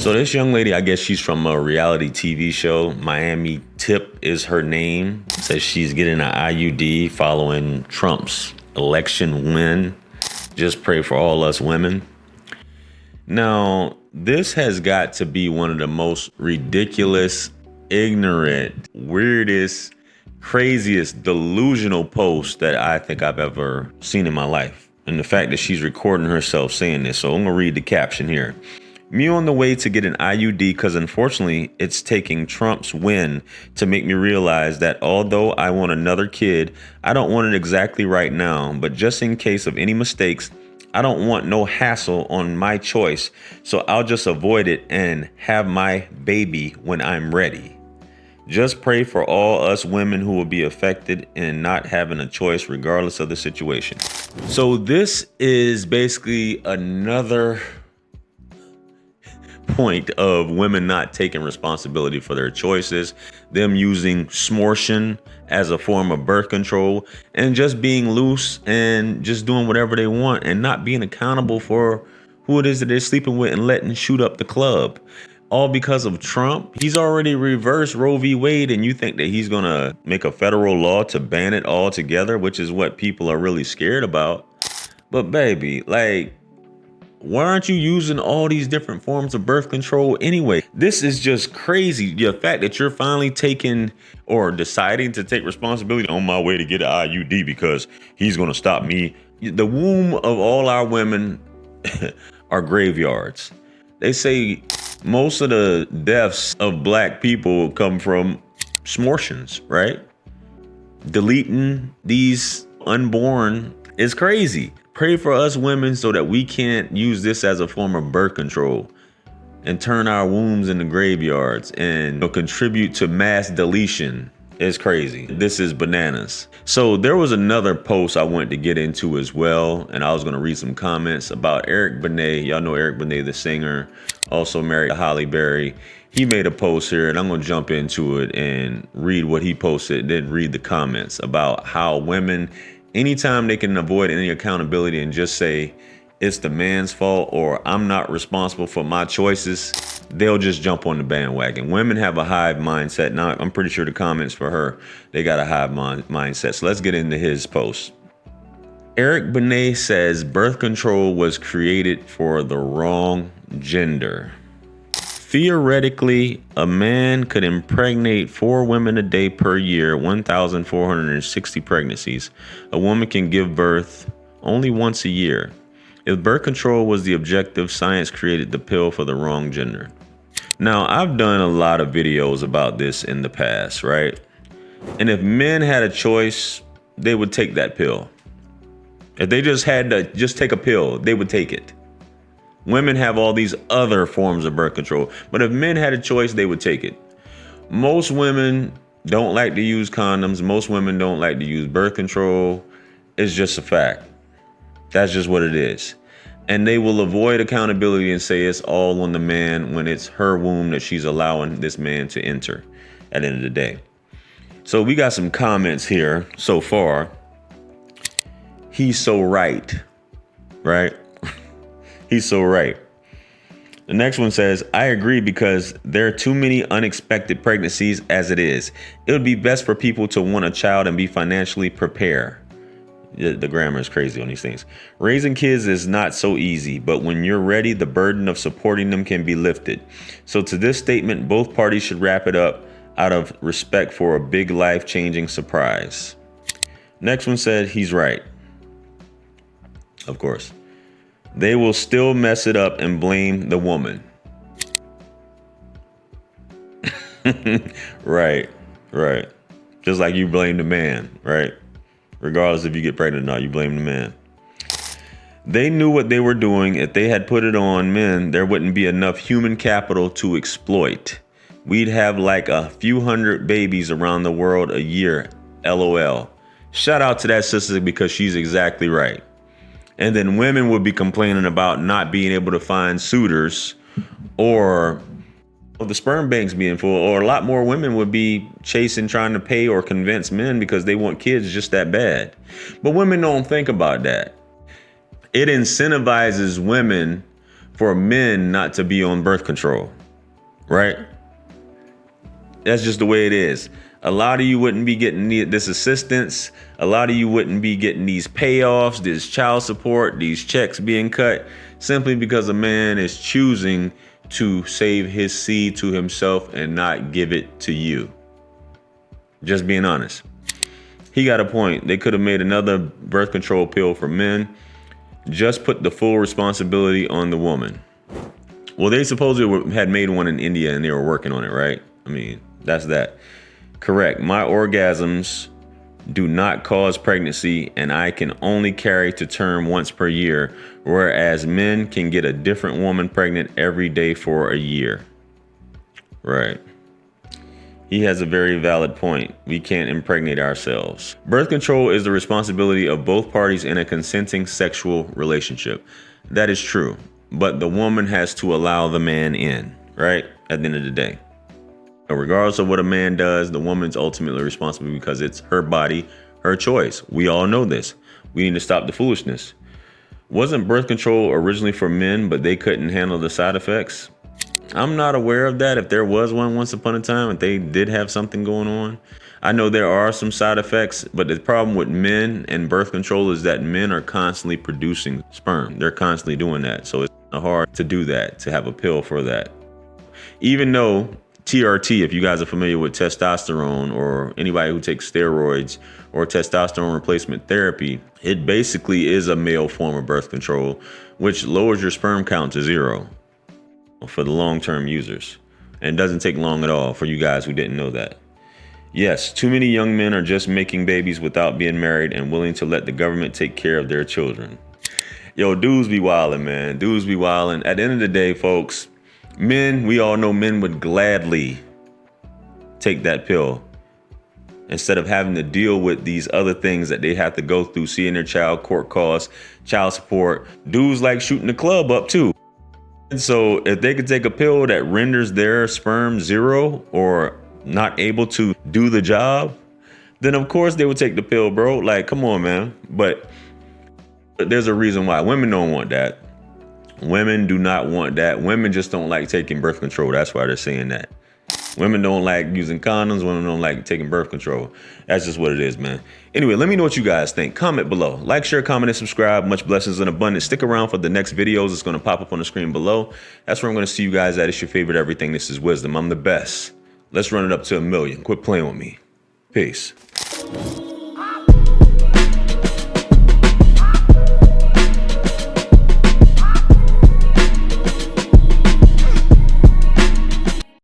So this young lady, I guess she's from a reality TV show. Miami Tip is her name. Says she's getting an IUD following Trump's election win. Just pray for all us women. Now, this has got to be one of the most ridiculous, ignorant, weirdest, craziest, delusional posts that I think I've ever seen in my life. And the fact that she's recording herself saying this. So I'm going to read the caption here. Me on the way to get an IUD because unfortunately it's taking Trump's win to make me realize that although I want another kid, I don't want it exactly right now. But just in case of any mistakes, I don't want no hassle on my choice. So I'll just avoid it and have my baby when I'm ready. Just pray for all us women who will be affected and not having a choice regardless of the situation. So this is basically another point of women not taking responsibility for their choices, them using smortion as a form of birth control, and just being loose and just doing whatever they want and not being accountable for who it is that they're sleeping with and letting shoot up the club. All because of Trump. He's already reversed Roe v. Wade, and you think that he's going to make a federal law to ban it altogether, which is what people are really scared about. But baby, like, why aren't you using all these different forms of birth control anyway? This is just crazy. The fact that you're finally taking or deciding to take responsibility on my way to get an IUD because he's going to stop me. The womb of all our women are graveyards. They say most of the deaths of black people come from smortions, right? Deleting these unborn is crazy. Pray for us women so that we can't use this as a form of birth control and turn our wombs into graveyards and contribute to mass deletion. It's crazy. This is bananas. So there was another post I wanted to get into as well, and I was going to read some comments about Eric Benet. Y'all know Eric Benet, the singer, also married to Holly Berry. He made a post here, and I'm going to jump into it and read what he posted, then read the comments about how women, anytime they can avoid any accountability and just say it's the man's fault or I'm not responsible for my choices, they'll just jump on the bandwagon. Women have a hive mindset. Now, I'm pretty sure the comments for her, they got a hive mindset. So let's get into his post. Eric Benet says birth control was created for the wrong gender. Theoretically, a man could impregnate 4 women a day per year, 1,460 pregnancies. A woman can give birth only once a year. If birth control was the objective, science created the pill for the wrong gender. Now, I've done a lot of videos about this in the past, right? And if men had a choice, they would take that pill. If they just had to just take a pill, they would take it. Women have all these other forms of birth control, but if men had a choice, they would take it. Most women don't like to use condoms. Most women don't like to use birth control. It's just a fact. That's just what it is. And they will avoid accountability and say it's all on the man when it's her womb that she's allowing this man to enter at the end of the day. So we got some comments here so far. He's so right, right? He's so right. The next one says, I agree because there are too many unexpected pregnancies as it is. It would be best for people to want a child and be financially prepared. The grammar is crazy on these things. Raising kids is not so easy, but when you're ready, the burden of supporting them can be lifted. So to this statement, both parties should wrap it up out of respect for a big life-changing surprise. Next one said, he's right. Of course. They will still mess it up and blame the woman. Right. Just like you blame the man, right? Regardless if you get pregnant or not, you blame the man. They knew what they were doing. If they had put it on men, there wouldn't be enough human capital to exploit. We'd have like a few hundred babies around the world a year. LOL. Shout out to that sister because she's exactly right. And then women would be complaining about not being able to find suitors or the sperm banks being full, or a lot more women would be chasing, trying to pay or convince men because they want kids just that bad. But women don't think about that. It incentivizes women for men not to be on birth control, right? That's just the way it is. A lot of you wouldn't be getting this assistance. A lot of you wouldn't be getting these payoffs, this child support, these checks being cut, simply because a man is choosing to save his seed to himself and not give it to you. Just being honest. He got a point. They could have made another birth control pill for men. Just put the full responsibility on the woman. Well, they supposedly had made one in India and they were working on it, right? I mean, that's that. Correct. My orgasms do not cause pregnancy and I can only carry to term once per year, whereas men can get a different woman pregnant every day for a year. Right. He has a very valid point. We can't impregnate ourselves. Birth control is the responsibility of both parties in a consenting sexual relationship. That is true, but the woman has to allow the man in, right? At the end of the day. Regardless of what a man does, the woman's ultimately responsible because it's her body, her choice. We all know this. We need to stop the foolishness. Wasn't birth control originally for men, but they couldn't handle the side effects? I'm not aware of that. If there was one once upon a time, if they did have something going on. I know there are some side effects, but the problem with men and birth control is that men are constantly producing sperm. They're constantly doing that. So it's hard to do that, to have a pill for that. Even though TRT, if you guys are familiar with testosterone or anybody who takes steroids or testosterone replacement therapy, it basically is a male form of birth control, which lowers your sperm count to 0 for the long-term users. And it doesn't take long at all for you guys who didn't know that. Yes, too many young men are just making babies without being married and willing to let the government take care of their children. Yo, dudes be wildin', man. Dudes be wildin'. At the end of the day, folks, men, we all know men would gladly take that pill instead of having to deal with these other things that they have to go through, seeing their child, court costs, child support. Dudes like shooting the club up too. And so if they could take a pill that renders their sperm 0 or not able to do the job, then of course they would take the pill, bro. Like, come on, man. But there's a reason why women don't want that. Women do not want that. Women just don't like taking birth control. That's why they're saying that. Women don't like using condoms. Women don't like taking birth control. That's just what it is, man. Anyway, let me know what you guys think. Comment below. Like, share, comment, and subscribe. Much blessings and abundance. Stick around for the next videos. It's going to pop up on the screen below. That's where I'm going to see you guys at. It's your favorite everything. This is Wisdom. I'm the best. Let's run it up to 1 million. Quit playing with me. Peace.